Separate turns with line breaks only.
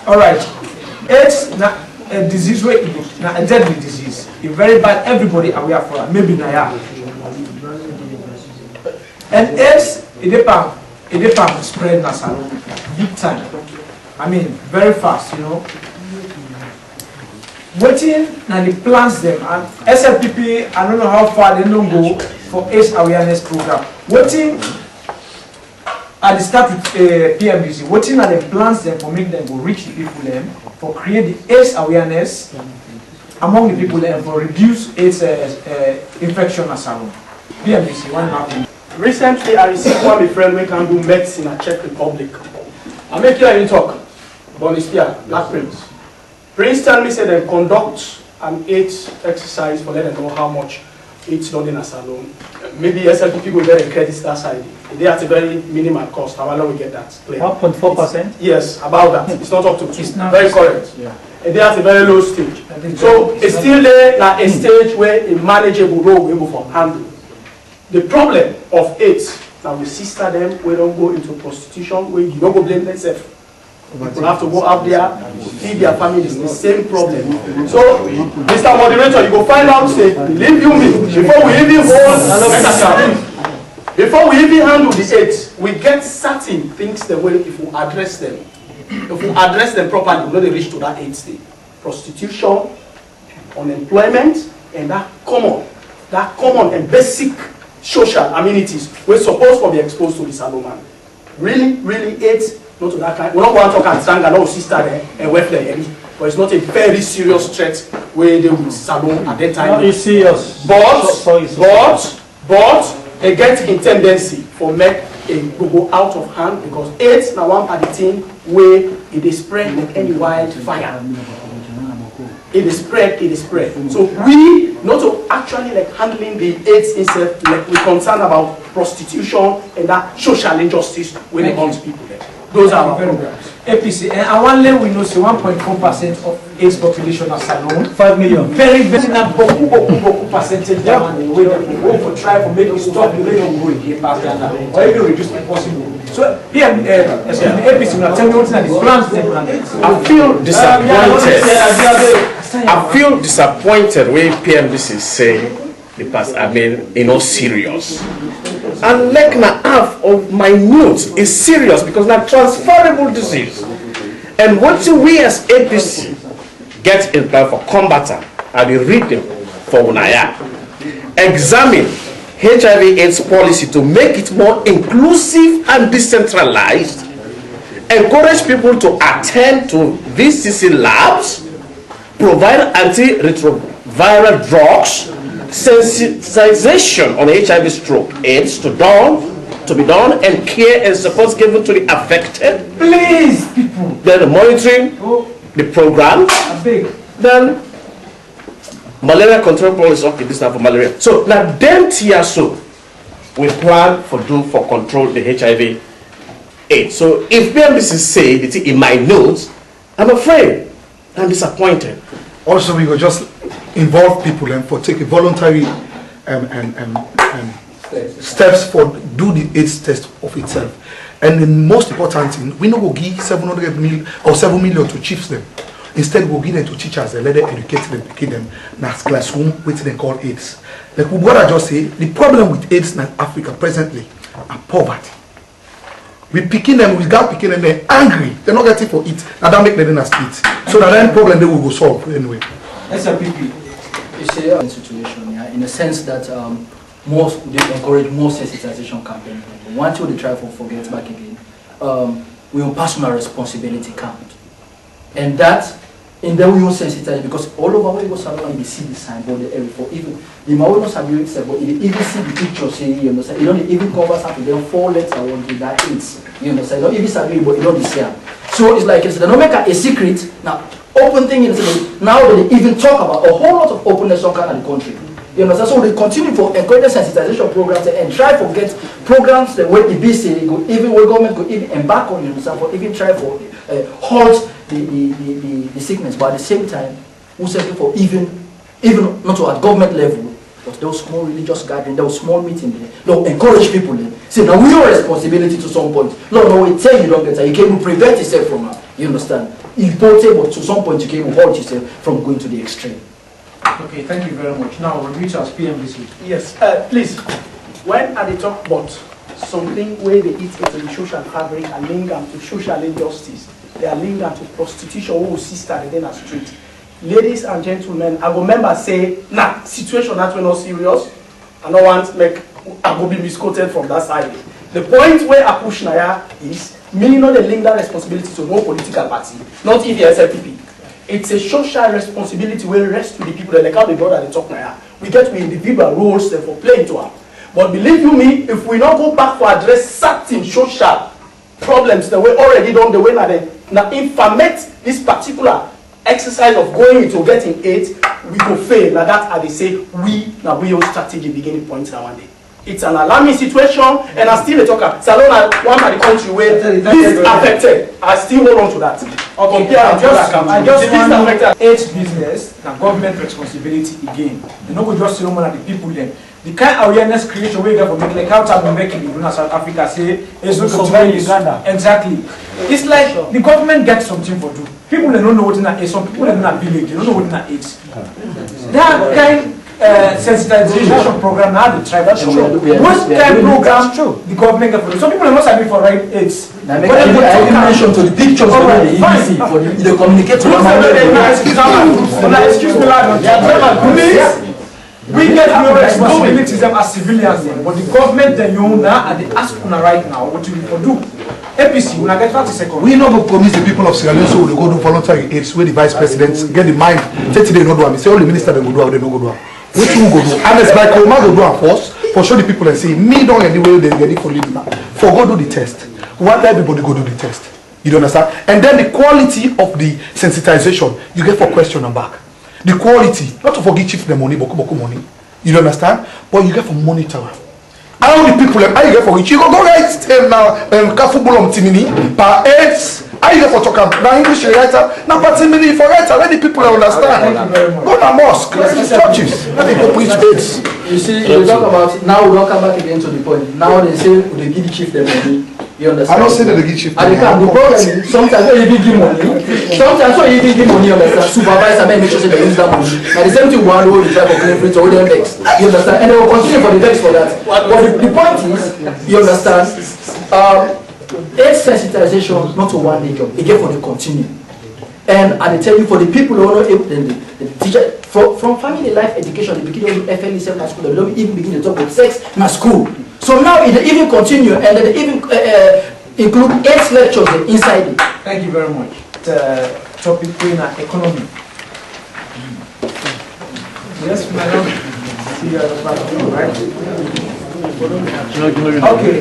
All right. AIDS na a disease where na a deadly disease. It's very bad. Everybody aware for it. Maybe na ya. And AIDS, it depends spread nasal big time. I mean, very fast. You know. Waiting now the plans them and SLPP. I don't know how far they don't go for AIDS awareness program. Waiting. At the start with PMBC, waiting at the plans them for make them go reach the people them, for create the AIDS awareness among the people them, for reduce AIDS infection as well. PMBC, one happened.
Recently, I received one of my friend who can do medicine at Czech Republic. I make you any talk, Bonistia, Black Prince. Prince tell me say they conduct an AIDS exercise for let them know how much it's not in a salon. Maybe SLPP will get a credit that side. They at a very minimal cost. However, we get that clear.
1.4%?
Yes, about that. It's not up to 2.
It's not
very correct.
Yeah.
And they at a very low stage. So it's still there like a stage where a manageable role will be able to handle. The problem of AIDS, now we sister them, we don't go into prostitution, we you don't go blame themselves. People have to go out there, feed their families, the same problem. So, Mr. Moderator, you go find out, say, believe you me, before we even before we even handle the AIDS, we get certain things the way if we address them. If we address them properly, we know they reach to that AIDS stage. Prostitution, unemployment, and that common and basic social amenities we're supposed to be exposed to this man. Really, AIDS. Not to that kind. We don't want to talk and stand and sister there and wait there, but it's not a very serious threat where they will salon at that time.
No, it's serious.
But they get in tendency for make a go out of hand because AIDS now one part of the thing where it is spread like any wildfire. It is spread. So we not to actually like handling the AIDS itself, like we concerned about prostitution and that social injustice when it comes to people there. Those are our programs.
APC, and I want to we know 1.4% of AIDS population are salon.
5 million.
Very not beaucoup percentage that we for try to make it stop the way of going here past that or even reduce it possible. So here, APC, now tell me what's the plans they plan.
I feel disappointed. I feel disappointed when PMBC say because I mean, serious. And like half of my notes is serious because now transferable disease. And what we as APC get in time for combatant, I will read them for Unaya. Examine HIV/AIDS policy to make it more inclusive and decentralized. Encourage people to attend to VCC labs, provide antiretroviral drugs, sensitization on HIV, stroke, AIDS to be done, and care and support given to the affected.
Please, people.
Then monitoring the program. Then malaria control policy. Okay, this time for malaria. So now them tier so we plan for control the HIV/AIDS. So if PMBC say it in my notes, I'm afraid, I'm disappointed.
Also, we will just involve people and for take a voluntary steps for do the AIDS test of itself. And the most important thing, we don't go give 700 million or 7 million to chiefs them. Instead, we'll give them to teachers and let them educate them, pick them, that's classroom, what they call AIDS. Like what I just say, the problem with AIDS in Africa presently are poverty. We picking them, we got picking them, they're angry, they're not getting for it, and that make them in a street. So that any problem they will go solve anyway.
SLPP.
It's a situation, yeah, in a sense that they encourage more sensitization campaigns. Once you try to forget back again, we will personal responsibility count. And that, and then we will sensitize because all over where you go salon, you see the sign, but for even the more not but you even see the picture saying, you understand, you don't even cover something, there are 4 letters on to that AIDS, you understand, you don't even sabi, but you don't see them. So it's like, they don't make a secret, now, open thing, now they even talk about a whole lot of openness on kind of the country. You understand? So they continue for encourage sensitization programs and try to get programs that where the BC go even where government could even embark on, you understand, for even try for halt the sickness, but at the same time, we say for even not at government level, but those small religious gatherings, those small meetings, they'll encourage people. Say now we have responsibility to some point. No, we tell you don't get that. You can prevent yourself from that. You understand? important, but to some point you can hold yourself from going to the extreme.
Okay, thank you very much. Now we'll reach our PMDC.
Yes, please. When I talk about something where they eat into the social fabric and link them to social injustice, they are linked them to prostitution who sister in the street. Ladies and gentlemen, I remember say, nah, situation that we're not serious. I don't want make I go be misquoted from that side. The point where I push Naya is meaning not the link that responsibility to no political party, not even SLPP. It's a social responsibility where rest to the people that like how the brother they talk now. We get to individual roles for playing to her. But believe you me, if we not go back to address certain social problems that we already done the way now infamate this particular exercise of going into getting aid, we go fail. Now that they say we now we own strategy beginning point now one day. It's an alarming situation, and I still a talker. Salona, one of the country where this is affected. I still hold on to that.
Okay, I just want AIDS business and government responsibility again. You know, we just see at the people then. The kind of awareness creation we get from like how to make it in South Africa say is Uganda. Exactly. It's like the government gets something for do. People they don't know what in that is. Some people in that village they don't know what in that is. That kind sensitization program now the tribe. That's true. What kind of program the government get for? Some people are not happy for right AIDS.
I didn't mention to the pictures for the EBC for the communicate to
excuse me, we get no responsibilities as civilians, but the government then you now and they ask una right now what you for do. APC, when I get 30 seconds.
We not go promise the people of Sierra Leone so they go do voluntary aids where the vice president get the mind. 30 days no do. Say all the ministers they go do, they no go do. Which you go do? And it's like Oma go do and force for show the people and say me don't get the way they get it for living. For go do the test. Why everybody go do the test? You understand? And then the quality of the sensitization you get for question and back. The quality, not to forget chief the money, boku money. You understand? But you get for monitor. How the people, how you get for which you go write now, football on Timini, per aids. How you get for talk now English writer, now per Timini for writer. Let the people understand. Go to mosque, churches, let the people preach aids.
You see, we talk about now. We don't come back again to the point. Now they say they give the chief the money. You understand?
I don't say that they give chief.
And the problem is sometimes when you give money, sometimes when you give money, you understand? Supervisor may make sure they use that money. Now the same thing one will try for claim free to all them vex. You understand? And they will continue for the vex for that. But the point is, you understand? AIDS sensitization not to one day job. Again for the continue. And I tell you for the people who are not able, the teacher from family life education, they begin to FLE in school. They don't even begin to talk about sex in school. So now it even continue and they even include 8 lectures inside it.
Thank you very much. The topic in economy. Yes, madam. See you at the back, right? Okay.